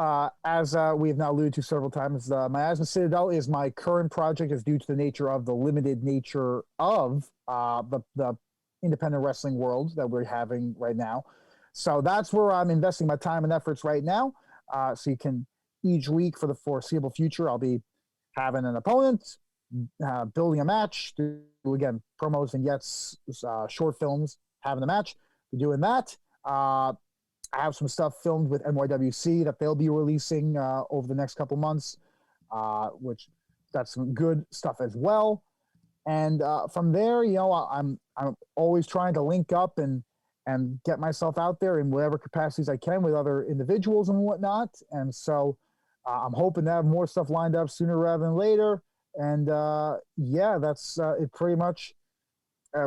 as we have now alluded to several times, Miasma Citadel is my current project, is due to the nature of the limited nature of the independent wrestling world that we're having right now. So that's where I'm investing my time and efforts right now. So you can, each week for the foreseeable future, I'll be having an opponent, building a match, do, again, promos, vignettes, short films, having the match, doing that. I have some stuff filmed with NYWC that they'll be releasing over the next couple months, which that's some good stuff as well. And from there, I'm always trying to link up and get myself out there in whatever capacities I can with other individuals and whatnot. And so I'm hoping to have more stuff lined up sooner rather than later. And that's it pretty much.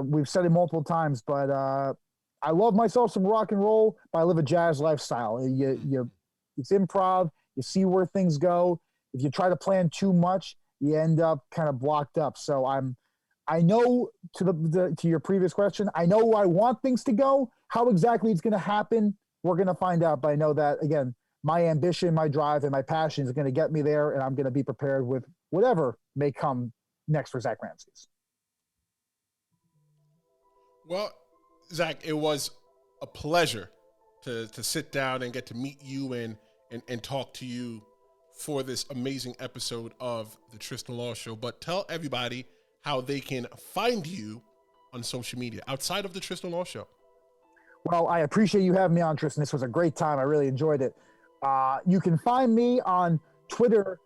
We've said it multiple times, but I love myself some rock and roll, but I live a jazz lifestyle. It's improv. You see where things go. If you try to plan too much, you end up kind of blocked up. So I know to your previous question, I know where I want things to go. How exactly it's going to happen, we're going to find out. But I know that, again, my ambition, my drive, and my passion is going to get me there, and I'm going to be prepared with whatever may come next for Zakk Ramses. Well, Zakk, it was a pleasure to sit down and get to meet you and talk to you for this amazing episode of the Tristen Law Show. But tell everybody how they can find you on social media outside of the Tristen Law Show. Well, I appreciate you having me on, Tristan. This was a great time. I really enjoyed it. You can find me on Twitter,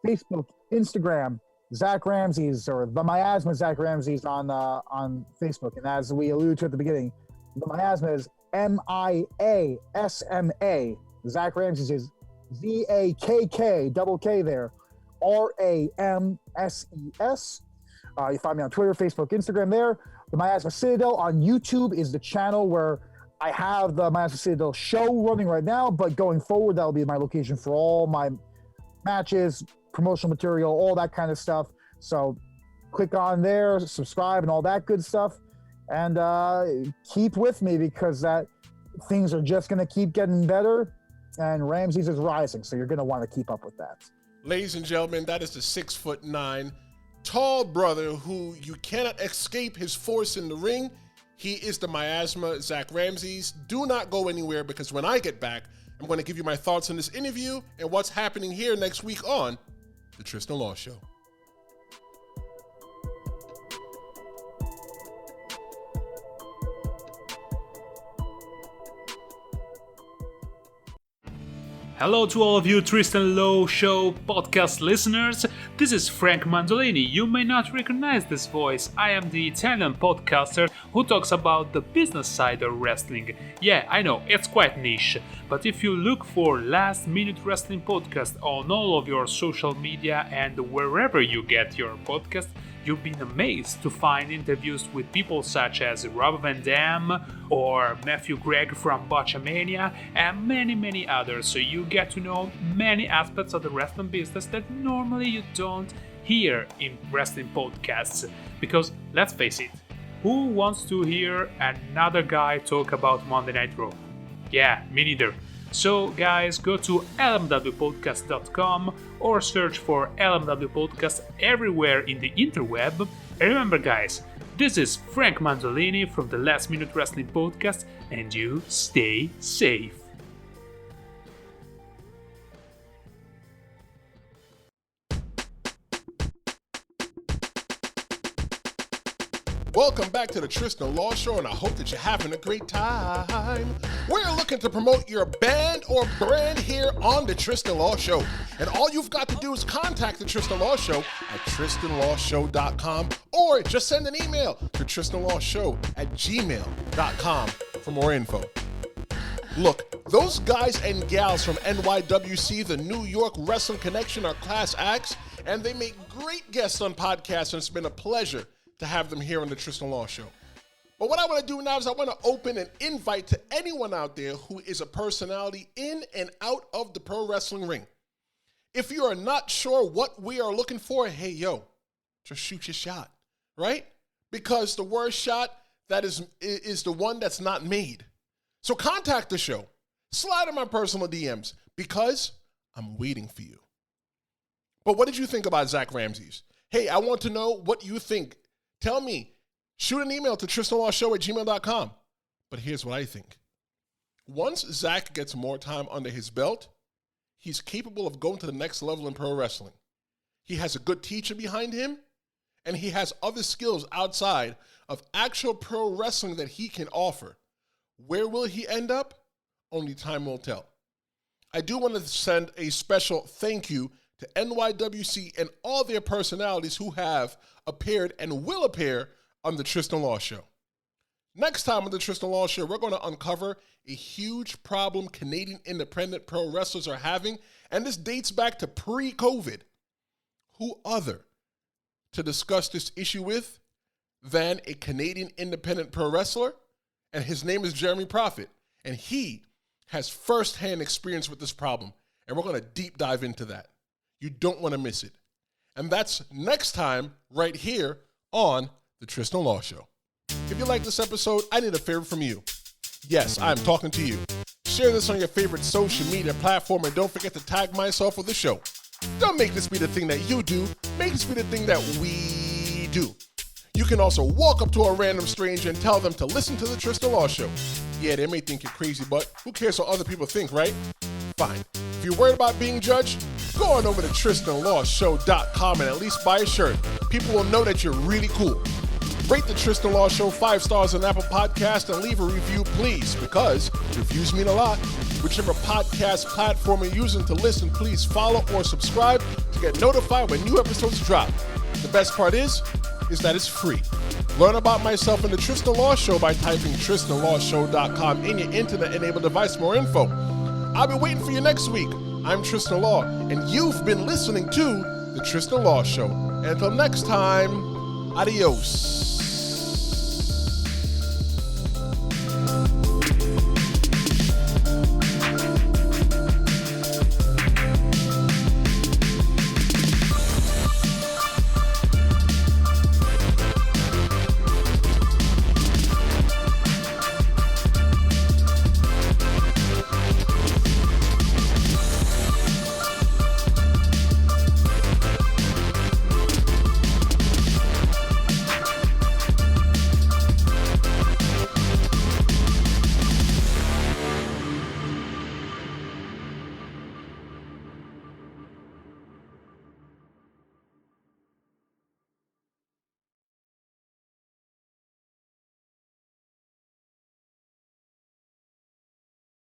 Facebook, Instagram, Zakk Ramses, or the Miasma Zakk Ramses on Facebook. And as we alluded to at the beginning, the Miasma is Miasma. Zakk Ramses is Zakk, double K there, Ramses. You find me on Twitter, Facebook, Instagram there. The Miasma Citadel on YouTube is the channel where I have the Miasma Citadel show running right now, but going forward, that'll be my location for all my matches, promotional material, all that kind of stuff. So click on there, subscribe, and all that good stuff. And keep with me, because things are just going to keep getting better, and Ramses is rising. So you're going to want to keep up with that. Ladies and gentlemen, that is the 6'9" tall brother who you cannot escape his force in the ring. He is the Miasma Zakk Ramses. Do not go anywhere, because when I get back, I'm going to give you my thoughts on this interview and what's happening here next week on the Tristen Law Show. Hello to all of you Tristen Law Show podcast listeners. This is Frank Mandolini. You may not recognize this voice. I am the Italian podcaster who talks about the business side of wrestling. Yeah, I know, it's quite niche. But if you look for Last Minute Wrestling Podcast on all of your social media and wherever you get your podcast, you've been amazed to find interviews with people such as Rob Van Dam or Matthew Gregg from Botchamania and many others, so you get to know many aspects of the wrestling business that normally you don't hear in wrestling podcasts. Because let's face it, who wants to hear another guy talk about Monday Night Raw? Yeah, me neither. So guys, go to lmwpodcast.com or search for LMW Podcast everywhere in the interweb. And remember guys, this is Frank Mandolini from the Last Minute Wrestling Podcast, and you stay safe. Welcome back to the Tristen Law Show, and I hope that you're having a great time. We're looking to promote your band or brand here on the Tristen Law Show. And all you've got to do is contact the Tristen Law Show at tristenlawshow.com, or just send an email to tristenlawshow@gmail.com for more info. Look, those guys and gals from NYWC, the New York Wrestling Connection, are class acts, and they make great guests on podcasts, and it's been a pleasure to have them here on the Tristen Law Show. But what I want to do now is I want to open an invite to anyone out there who is a personality in and out of the pro wrestling ring. If you are not sure what we are looking for, hey, yo, just shoot your shot, right? Because the worst shot that is the one that's not made. So contact the show. Slide in my personal DMs, because I'm waiting for you. But what did you think about Zakk Ramses? Hey, I want to know what you think. Tell me. Shoot an email to tristenlawshow@gmail.com. But here's what I think. Once Zakk gets more time under his belt, he's capable of going to the next level in pro wrestling. He has a good teacher behind him, and he has other skills outside of actual pro wrestling that he can offer. Where will he end up? Only time will tell. I do want to send a special thank you to NYWC and all their personalities who have appeared and will appear on the Tristen Law Show. Next time on the Tristen Law Show, we're going to uncover a huge problem Canadian independent pro wrestlers are having, and this dates back to pre-COVID. Who other to discuss this issue with than a Canadian independent pro wrestler? And his name is Jeremy Prophet, and he has firsthand experience with this problem, and we're going to deep dive into that. You don't want to miss it. And that's next time right here on the Tristen Law Show. If you like this episode, I need a favor from you. Yes, I'm talking to you. Share this on your favorite social media platform, and don't forget to tag myself with the show. Don't make this be the thing that you do. Make this be the thing that we do. You can also walk up to a random stranger and tell them to listen to the Tristen Law Show. Yeah, they may think you're crazy, but who cares what other people think, right? Fine. If you're worried about being judged, go on over to TristenLawShow.com and at least buy a shirt. People will know that you're really cool. Rate the Tristen Law Show 5 stars on Apple Podcast and leave a review, please, because reviews mean a lot. Whichever podcast platform you're using to listen, please follow or subscribe to get notified when new episodes drop. The best part is that it's free. Learn about myself and the Tristen Law Show by typing TristenLawShow.com in your internet-enabled device for more info. I'll be waiting for you next week. I'm Tristen Law, and you've been listening to the Tristen Law Show. And until next time, adios.